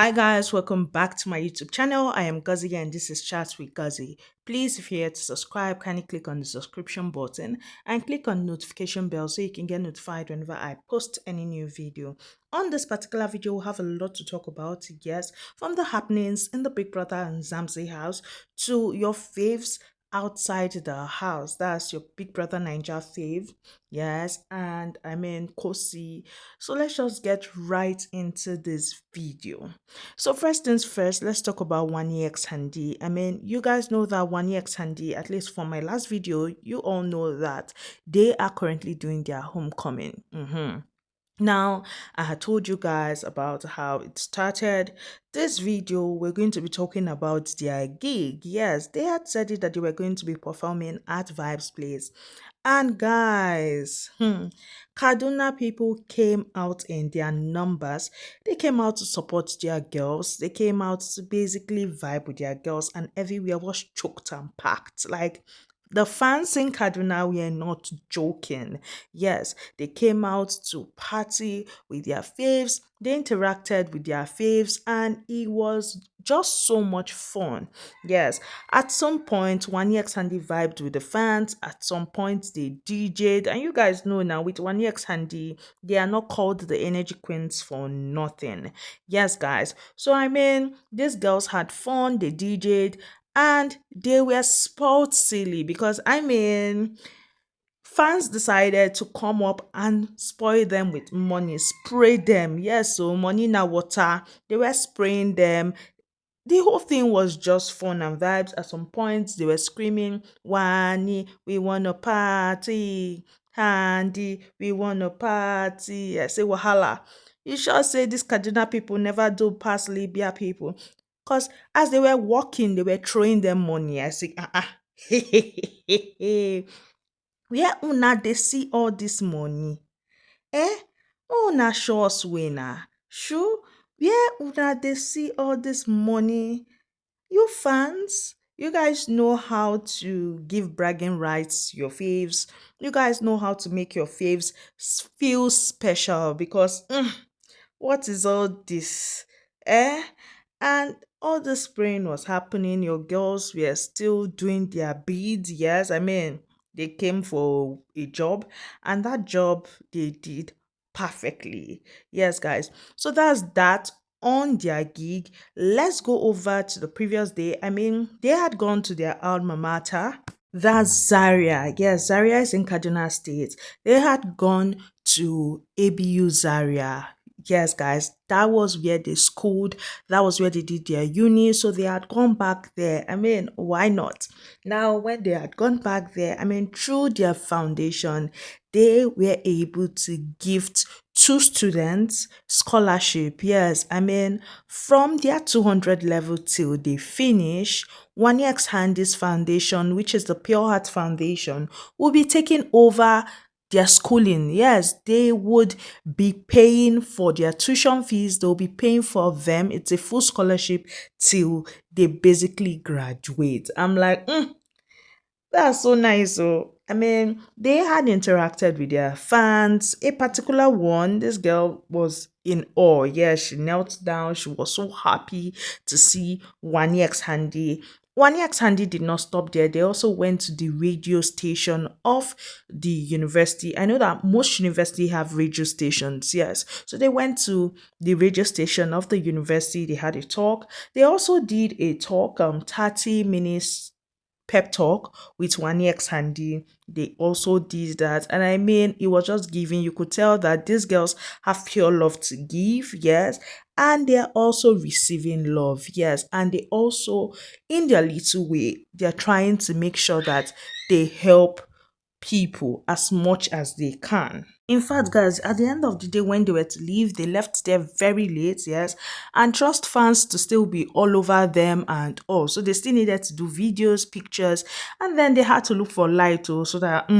Hi guys, welcome back to my YouTube channel. I am Guzzy and this is Chats with Guzzy. Please, if you're here to subscribe, kindly click on the subscription button and click on notification bell so you can get notified whenever I post any new video. On this particular video, we'll have a lot to talk about, yes, from the happenings in the Big Brother and Zamsi house to your faves outside the house. That's your Big Brother Ninja fave, yes, and I mean Kosi. So let's just get right into this video. So first things first, let's talk about Wanni X Handi. I mean, you guys know that Wanni X Handi, at least from my last video, you all know that they are currently doing their homecoming. Now, I had told you guys about how it started. This video, we're going to be talking about their gig. Yes, they had said it that they were going to be performing at Vibes Place. And guys, Kaduna people came out in their numbers. They came out to support their girls. They came out to basically vibe with their girls, and everywhere was choked and packed. Like, the fans in Kaduna were not joking. Yes, they came out to party with their faves, they interacted with their faves, and it was just so much fun. Yes, at some point, Wanni X Handi vibed with the fans, at some point, they DJ'd, and you guys know now with Wanni X Handi, they are not called the Energy Queens for nothing. Yes, guys. So, I mean, these girls had fun, they DJ'd, and they were spoiled silly because I mean fans decided to come up and spoil them with money, spray them. Yes, so money na water. They were spraying them. The whole thing was just fun and vibes. At some points, they were screaming, Wani, we wanna party. Handy, we wanna party. I say, Wahala. You sure say these Kaduna people never do pass Libya people? Because as they were walking, they were throwing them money. I say, where una dey see all this money? Eh? Oh, na show us way na. Sure, where una dey see all this money? You fans, you guys know how to give bragging rights to your faves. You guys know how to make your faves feel special because what is all this? Eh? And all the spraying was happening. Your girls were still doing their beads. Yes, I mean, they came for a job, and that job they did perfectly. Yes, guys. So that's that on their gig. Let's go over to the previous day. I mean, they had gone to their alma mater. That's Zaria. Yes, Zaria is in Kaduna State. They had gone to ABU Zaria. Yes, guys, that was where they schooled. That was where they did their uni. So they had gone back there. I mean, why not? Now, when they had gone back there, I mean, through their foundation, they were able to gift two students scholarship. Yes, I mean, from their 200 level till they finish, Wanni X Handi's foundation, which is the Pure Heart Foundation, will be taking over their schooling. Yes, they would be paying for their tuition fees, they'll be paying for them. It's a full scholarship till they basically graduate. I'm like, that's so nice. So, I mean, they had interacted with their fans. A particular one, this girl was in awe. Yeah, she knelt down. She was so happy to see Wanni X Handi. Wanni X Handi did not stop there. They also went to the radio station of the university. I know that most university have radio stations, yes. So they went to the radio station of the university. They had a talk. They also did a talk, 30 minutes pep talk with Wanni X Handi. They also did that. And I mean, it was just giving. You could tell that these girls have pure love to give, yes. And they're also receiving love, yes. And they also, in their little way, they're trying to make sure that they help people as much as they can. In fact, guys, at the end of the day, when they were to leave, they left there very late, yes, and trust fans to still be all over them and all. So they still needed to do videos, pictures, and then they had to look for light so that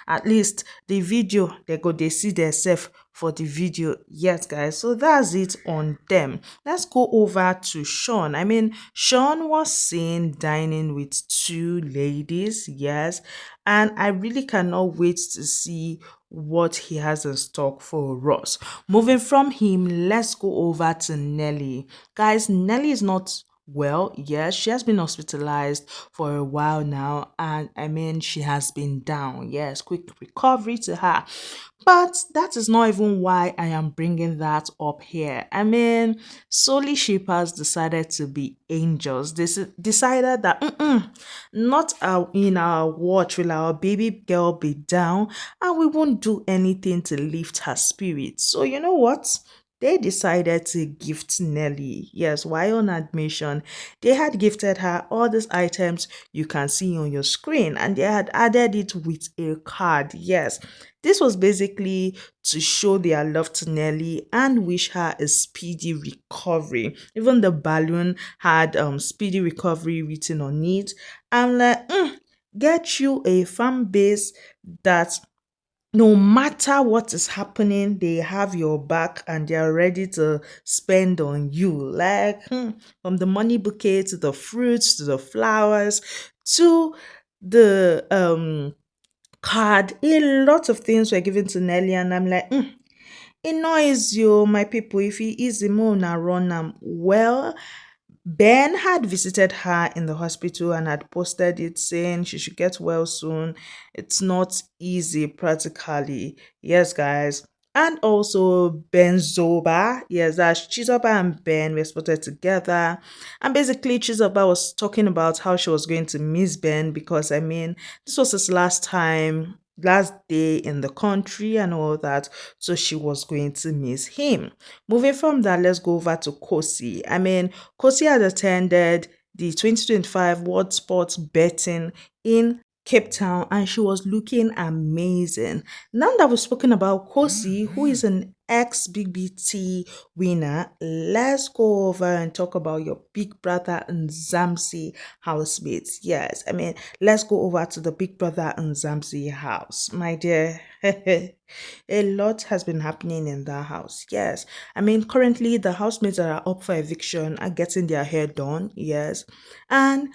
at least the video they see themselves for the video. Yes, guys. So that's it on them. Let's go over to Sean. I mean, Sean was seen dining with two ladies, yes, and I really cannot wait to see what he has in stock for us. Moving from him, let's go over to Nelly. Guys, Nelly is not well. Yes, she has been hospitalized for a while now, and I mean, she has been down. Yes, quick recovery to her. But that is not even why I am bringing that up here. I mean, solely shippers decided to be angels. They decided that not in our watch will our baby girl be down, and we won't do anything to lift her spirit. So you know what? They decided to gift Nelly. Yes, while on admission, they had gifted her all these items you can see on your screen, and they had added it with a card. Yes, this was basically to show their love to Nelly and wish her a speedy recovery. Even the balloon had speedy recovery written on it. I'm like, get you a fan base that no matter what is happening, they have your back and they are ready to spend on you. Like, from the money bouquet to the fruits to the flowers to the card, a lot of things were given to Nelly, and I'm like, it annoys you, my people. If he is the moon run well, Ben had visited her in the hospital and had posted it saying she should get well soon. It's not easy practically. Yes, guys. And also Ben Zoba. Yes, that's Chizoba and Ben were spotted together. And basically Chizoba was talking about how she was going to miss Ben because I mean this was his last day in the country and all that. So she was going to miss him. Moving from that, let's go over to Kosi. I mean, Kosi had attended the 2025 World Sports Betting in Cape Town and she was looking amazing. Now that we've spoken about Kosi, who is an ex BBT winner, let's go over and talk about your big brother and Zamsi housemates. Yes, I mean, let's go over to the big brother and Zamsi house, my dear. A lot has been happening in that house. Yes, I mean, currently the housemates that are up for eviction are getting their hair done. Yes, and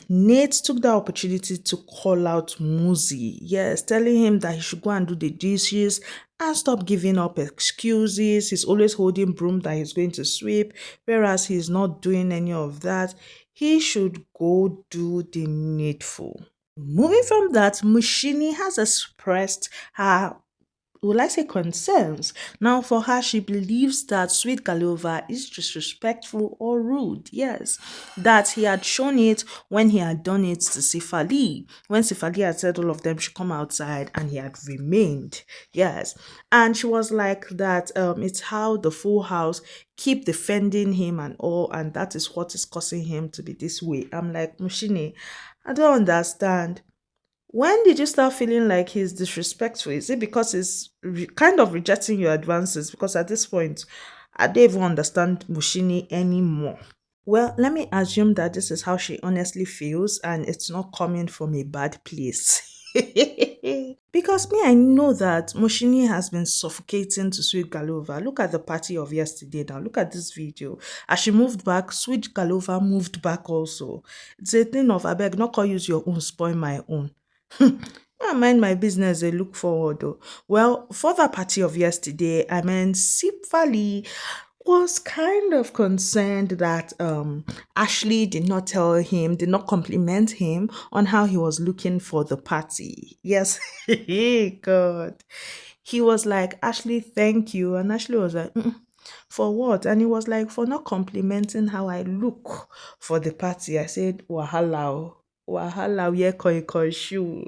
Nate took the opportunity to call out Muzi. Yes, telling him that he should go and do the dishes and stop giving up excuses. He's always holding broom that he's going to sweep, whereas he's not doing any of that. He should go do the needful. Moving from that, Mushini has expressed her will I say concerns. Now, for her, she believes that Sweet Galuva is disrespectful or rude. Yes, that he had shown it when he had done it to Sifali. When Sifali had said all of them should come outside and he had remained. Yes, and she was like that. It's how the full house keep defending him and all, and that is what is causing him to be this way. I'm like, Mushini, I don't understand. When did you start feeling like he's disrespectful? Is it because he's kind of rejecting your advances? Because at this point, I don't even understand Mushini anymore. Well, let me assume that this is how she honestly feels and it's not coming from a bad place. Because me, I know that Mushini has been suffocating to Sweet Galova. Look at the party of yesterday now. Look at this video. As she moved back, Sweet Galova moved back also. It's a thing of, I beg, not call use your own, spoil my own. I mind my business, they look forward though. Well, for the party of yesterday, I mean, Sipfali was kind of concerned that Ashley did not tell him, did not compliment him on how he was looking for the party. Yes, God. He was like, Ashley, thank you. And Ashley was like, for what? And he was like, for not complimenting how I look for the party. I said, Wahala. Wahala, yeah, koi shoe.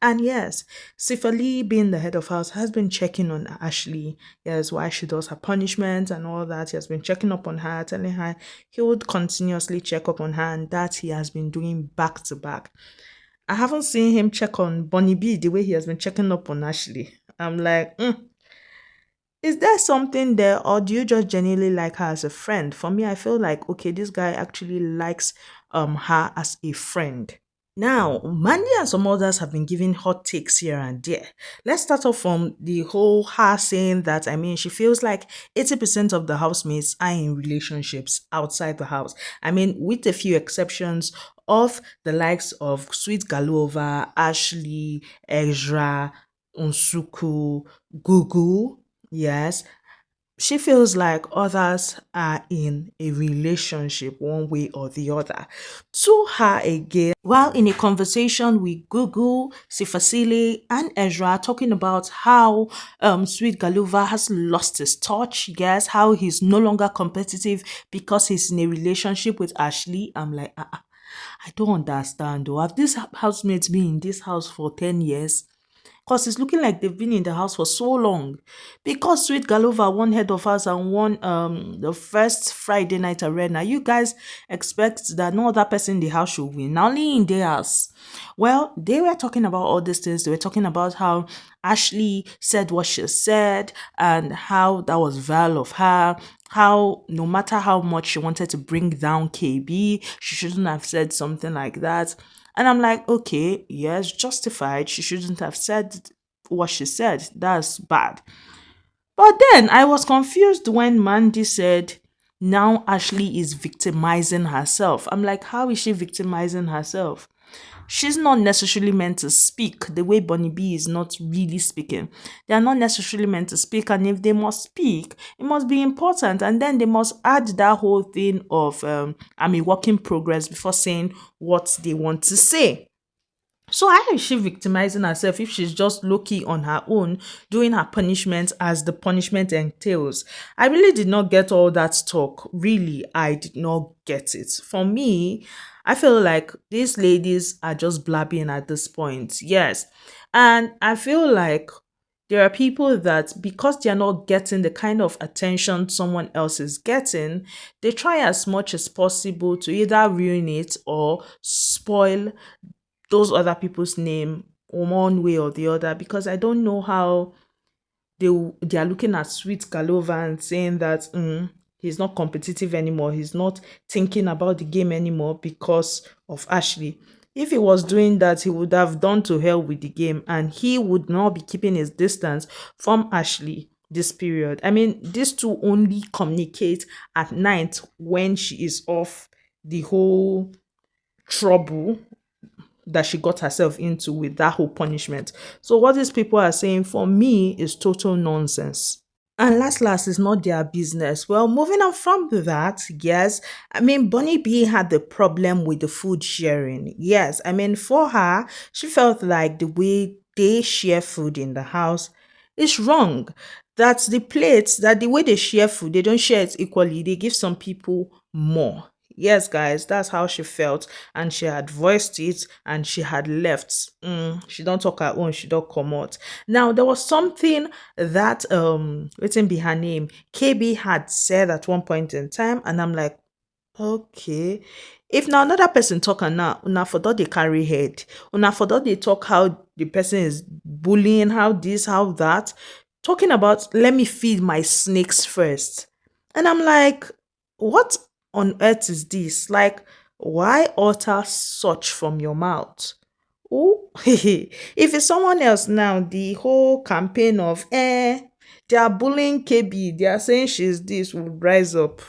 And yes, Sifali, being the head of house, has been checking on Ashley. Yes, why she does her punishment and all that. He has been checking up on her, telling her he would continuously check up on her, and that he has been doing back to back. I haven't seen him check on Bonnie B the way he has been checking up on Ashley. I'm like, is there something there, or do you just genuinely like her as a friend? For me, I feel like, okay, this guy actually likes her as a friend. Now, Mandy and some others have been giving hot takes here and there. Let's start off from the whole her saying that, I mean, she feels like 80% of the housemates are in relationships outside the house. I mean, with a few exceptions of the likes of Sweet Galova, Ashley, Ezra, Unsuku, Gugu. Yes, she feels like others are in a relationship one way or the other. To her again, while in a conversation with Google, Sifasile, and Ezra, talking about how Sweet Galuva has lost his touch, yes, how he's no longer competitive because he's in a relationship with Ashley. I'm like, I don't understand though. Have these housemates been in this house for 10 years? Because it's looking like they've been in the house for so long. Because Sweet Galova won head of house and won the first Friday night arena, you guys expect that no other person in the house should win, not only in their house. Well, they were talking about all these things. They were talking about how Ashley said what she said and how that was vile of her. How no matter how much she wanted to bring down KB, she shouldn't have said something like that. And I'm like, okay, yes, justified. She shouldn't have said what she said. That's bad. But then I was confused when Mandy said, now Ashley is victimizing herself. I'm like, how is she victimizing herself? She's not necessarily meant to speak the way Bunny B is not really speaking. They are not necessarily meant to speak, and if they must speak, it must be important. And then they must add that whole thing of I'm a work in progress before saying what they want to say. So how is she victimizing herself if she's just low-key on her own, doing her punishment as the punishment entails? I really did not get all that talk. Really, I did not get it. For me, I feel like these ladies are just blabbing at this point. Yes. And I feel like there are people that because they're not getting the kind of attention someone else is getting, they try as much as possible to either ruin it or spoil those other people's name one way or the other, because I don't know how they are looking at Sweet Galova and saying that he's not competitive anymore. He's not thinking about the game anymore because of Ashley. If he was doing that, he would have done to hell with the game and he would not be keeping his distance from Ashley this period. I mean, these two only communicate at night when she is off the whole trouble that she got herself into with that whole punishment. So what these people are saying for me is total nonsense. And last is not their business. Well, moving on from that, yes, I mean, Bunny B had the problem with the food sharing. Yes, I mean, for her, she felt like the way they share food in the house is wrong. That's the plates, that the way they share food, they don't share it equally. They give some people more. Yes, guys, that's how she felt, and she had voiced it, and she had left. She don't talk her own, she don't come out. Now there was something that written be her name, KB had said at one point in time, and I'm like, okay. If now another person talk and now una for that they carry head, una for that they talk how the person is bullying, how this, how that, talking about let me feed my snakes first. And I'm like, what on earth is this? Like, why utter such from your mouth? Oh, if it's someone else now, the whole campaign of they are bullying KB, they are saying she's this will rise up.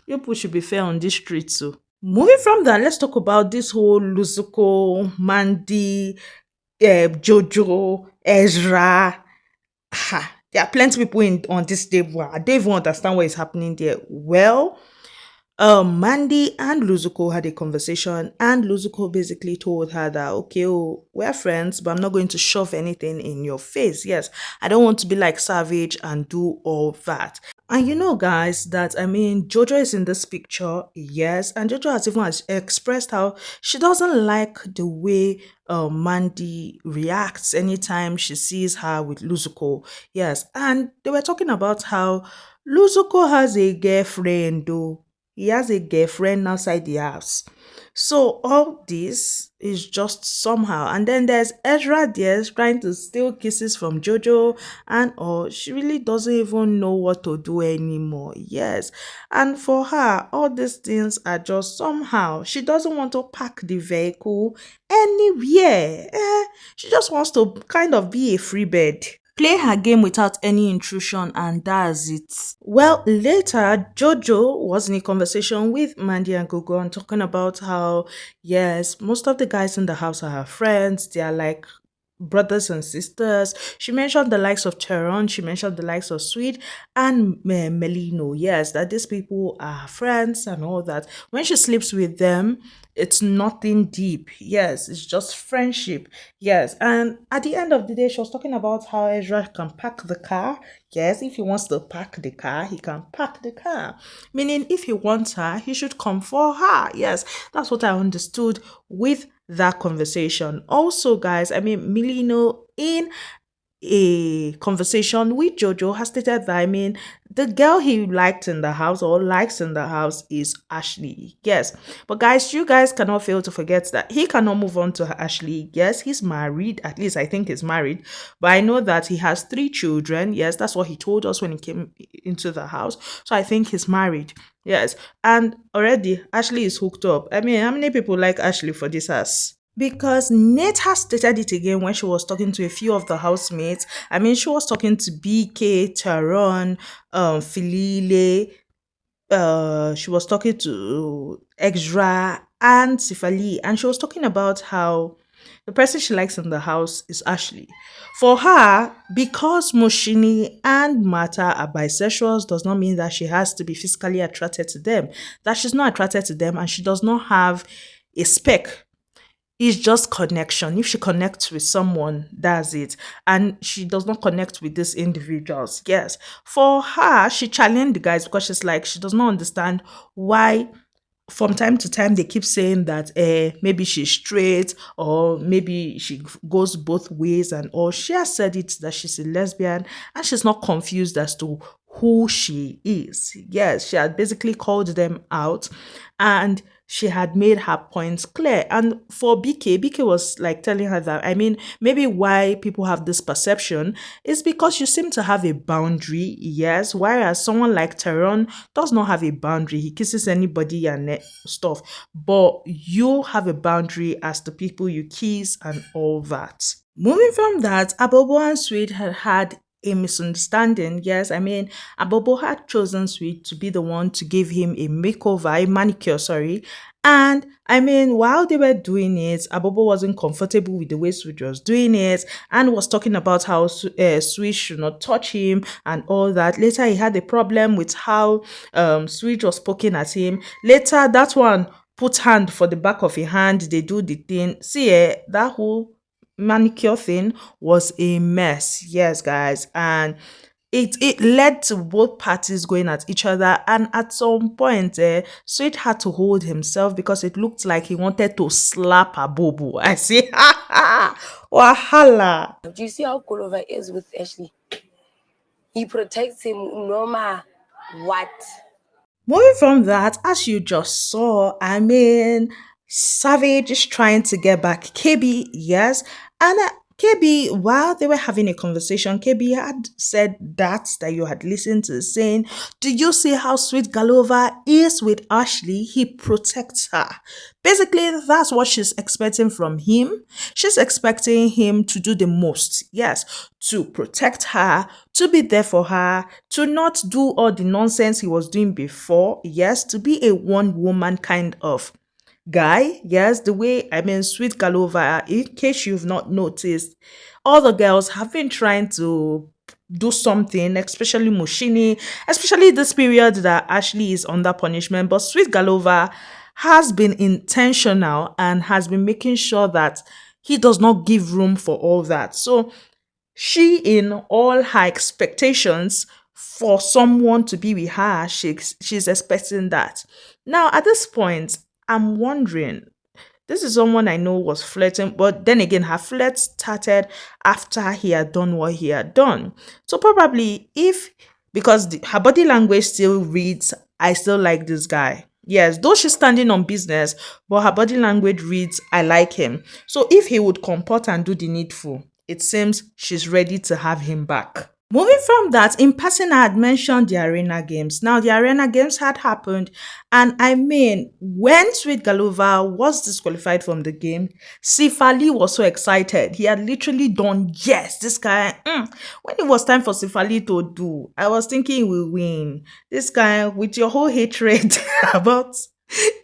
You people should be fair on this street too. Moving from that, let's talk about this whole Luzuko, Mandy, Jojo, Ezra. Ha, there are plenty of people on this table. I don't even understand what is happening there. Well, Mandy and Luzuko had a conversation, and Luzuko basically told her that, okay, oh, we're friends, but I'm not going to shove anything in your face. Yes, I don't want to be like Savage and do all that. And you know, guys, that I mean, Jojo is in this picture, yes, and Jojo has even expressed how she doesn't like the way Mandy reacts anytime she sees her with Luzuko, yes, and they were talking about how Luzuko has a girlfriend, though he has a girlfriend outside the house. So all this is just somehow. And then there's Ezra there trying to steal kisses from Jojo, and she really doesn't even know what to do anymore. Yes. And for her, all these things are just somehow. She doesn't want to park the vehicle anywhere. She just wants to kind of be a free bird, play her game without any intrusion, and that's it. Well, later, Jojo was in a conversation with Mandy and Gogo and talking about how, yes, most of the guys in the house are her friends. They are like brothers and sisters. She mentioned the likes of Charon, she mentioned the likes of Sweet and Melino. Yes, that these people are friends and all that. When she sleeps with them, it's nothing deep. Yes, it's just friendship. Yes, and at the end of the day, she was talking about how Ezra can park the car. Yes, if he wants to park the car, he can park the car. Meaning, if he wants her, he should come for her. Yes, that's what I understood with that conversation. Also, guys, I mean, Milino in a conversation with Jojo has stated that, I mean, the girl he liked in the house or likes in the house is Ashley. Yes. But guys, you guys cannot fail to forget that he cannot move on to Ashley. Yes, he's married. At least I think he's married. But I know that he has 3 children. Yes, that's what he told us when he came into the house. So I think he's married. Yes. And already Ashley is hooked up. I mean, how many people like Ashley for this house? Because Nate has stated it again when she was talking to a few of the housemates. I mean, she was talking to BK, Taron, Filile, she was talking to Extra and Sifali, and she was talking about how the person she likes in the house is Ashley. For her, because Moshini and Mata are bisexuals does not mean that she has to be physically attracted to them. That she's not attracted to them and she does not have a spec. It's just connection. If she connects with someone, that's it. And she does not connect with these individuals. Yes. For her, she challenged the guys because she's like, she does not understand why from time to time they keep saying that maybe she's straight or maybe she goes both ways and all. She has said it that she's a lesbian and she's not confused as to who she is. Yes, she had basically called them out and she had made her points clear. And for BK was like telling her that, I mean, maybe why people have this perception is because you seem to have a boundary, yes, whereas someone like Teron does not have a boundary. He kisses anybody and stuff, but you have a boundary as the people you kiss and all that. Moving from that, Abobo and Sweet had had a misunderstanding. Yes, I mean, Abobo had chosen Sweet to be the one to give him a makeover, a manicure, sorry. And I mean, while they were doing it, Abobo wasn't comfortable with the way Sweet was doing it and was talking about how Sweet should not touch him and all that. Later, he had a problem with how Sweet was poking at him. Later, that one put hand for the back of a hand. They do the thing. See, that whole manicure thing was a mess. Yes, guys. And it led to both parties going at each other. And at some point, Sweet had to hold himself because it looked like he wanted to slap a bobo. I see. Wahala. Do you see how Galuva is with Ashley? He protects him no matter what. Moving from that, as you just saw, I mean, Savage is trying to get back KB, yes. And KB, while they were having a conversation, KB had said that you had listened to, saying, do you see how sweet Galova is with Ashley? He protects her. Basically, that's what she's expecting from him. She's expecting him to do the most. Yes, to protect her, to be there for her, to not do all the nonsense he was doing before. Yes, to be a one woman kind of guy. Yes, the way, I mean, Sweet Galova, in case you've not noticed, all the girls have been trying to do something, especially Mushini, especially this period that Ashley is under punishment. But Sweet Galova has been intentional and has been making sure that he does not give room for all that. So she, in all her expectations for someone to be with her, she's expecting that. Now, at this point, I'm wondering, this is someone I know was flirting, but then again, her flirt started after he had done what he had done. So probably because her body language still reads, I still like this guy. Yes, though she's standing on business, but her body language reads, I like him. So if he would comport and do the needful, it seems she's ready to have him back. Moving from that, in passing, I had mentioned the arena games. Now, the arena games had happened, and I mean, when Sweet Galova was disqualified from the game, Sifali was so excited. He had literally done, yes, this guy. When it was time for Sifali to do, I was thinking he will win. This guy, with your whole hatred about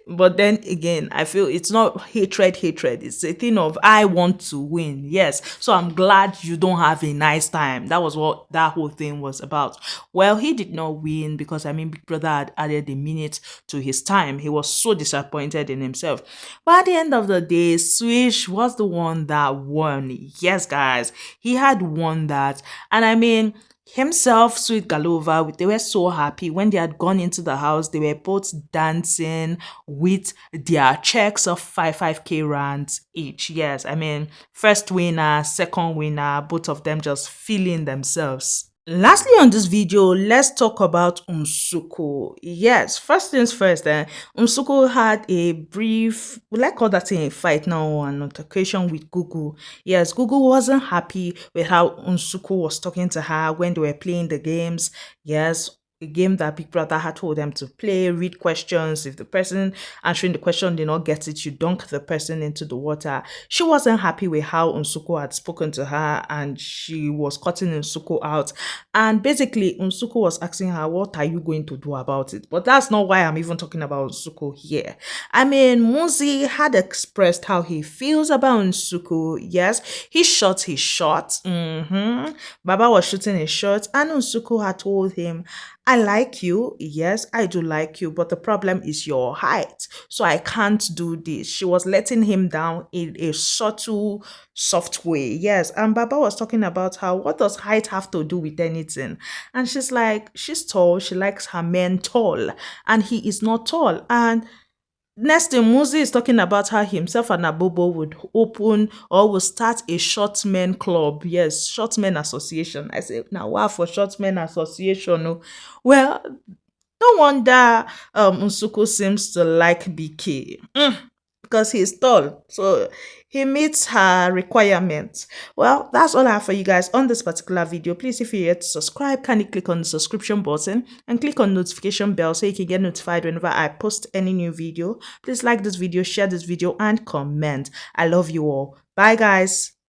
But then again, I feel it's not hatred. It's a thing of I want to win. Yes. So I'm glad you don't have a nice time. That was what that whole thing was about. Well, he did not win because I mean Big Brother had added a minute to his time. He was so disappointed in himself. But at the end of the day, Swish was the one that won. Yes, guys. He had won that. And I mean himself, Sweet Galuva, they were so happy when they had gone into the house. They were both dancing with their checks of 5k rands each. Yes, I mean, first winner, second winner, both of them just feeling themselves. Lastly on this video, let's talk about Umsuku. Yes, first things first, Umsuku had a brief, we like call that a fight now, an altercation with Google. Yes, Google wasn't happy with how Umsuku was talking to her when they were playing the games. Yes, a game that Big Brother had told them to play, read questions. If the person answering the question did not get it, you dunk the person into the water. She wasn't happy with how Unsuko had spoken to her and she was cutting Unsuko out. And basically, Unsuko was asking her, what are you going to do about it? But that's not why I'm even talking about Unsuko here. I mean, Muzi had expressed how he feels about Unsuko. Yes, he shot his shot. Baba was shooting his shot, and Unsuko had told him, I like you. Yes, I do like you, but the problem is your height. So I can't do this. She was letting him down in a subtle, soft way. Yes. And Baba was talking about how, what does height have to do with anything? And she's like, she's tall. She likes her men tall. And he is not tall. And next thing, Muzi is talking about how himself and Abobo would open or will start a short men club. Yes, short men association. I say, now wow for short men association. Oh. Well, no wonder Nsuku seems to like BK. Because he's tall. So he meets her requirements. Well, that's all I have for you guys on this particular video. Please, if you're yet to subscribe, kindly click on the subscription button and click on notification bell so you can get notified whenever I post any new video. Please like this video, share this video, and comment. I love you all. Bye, guys.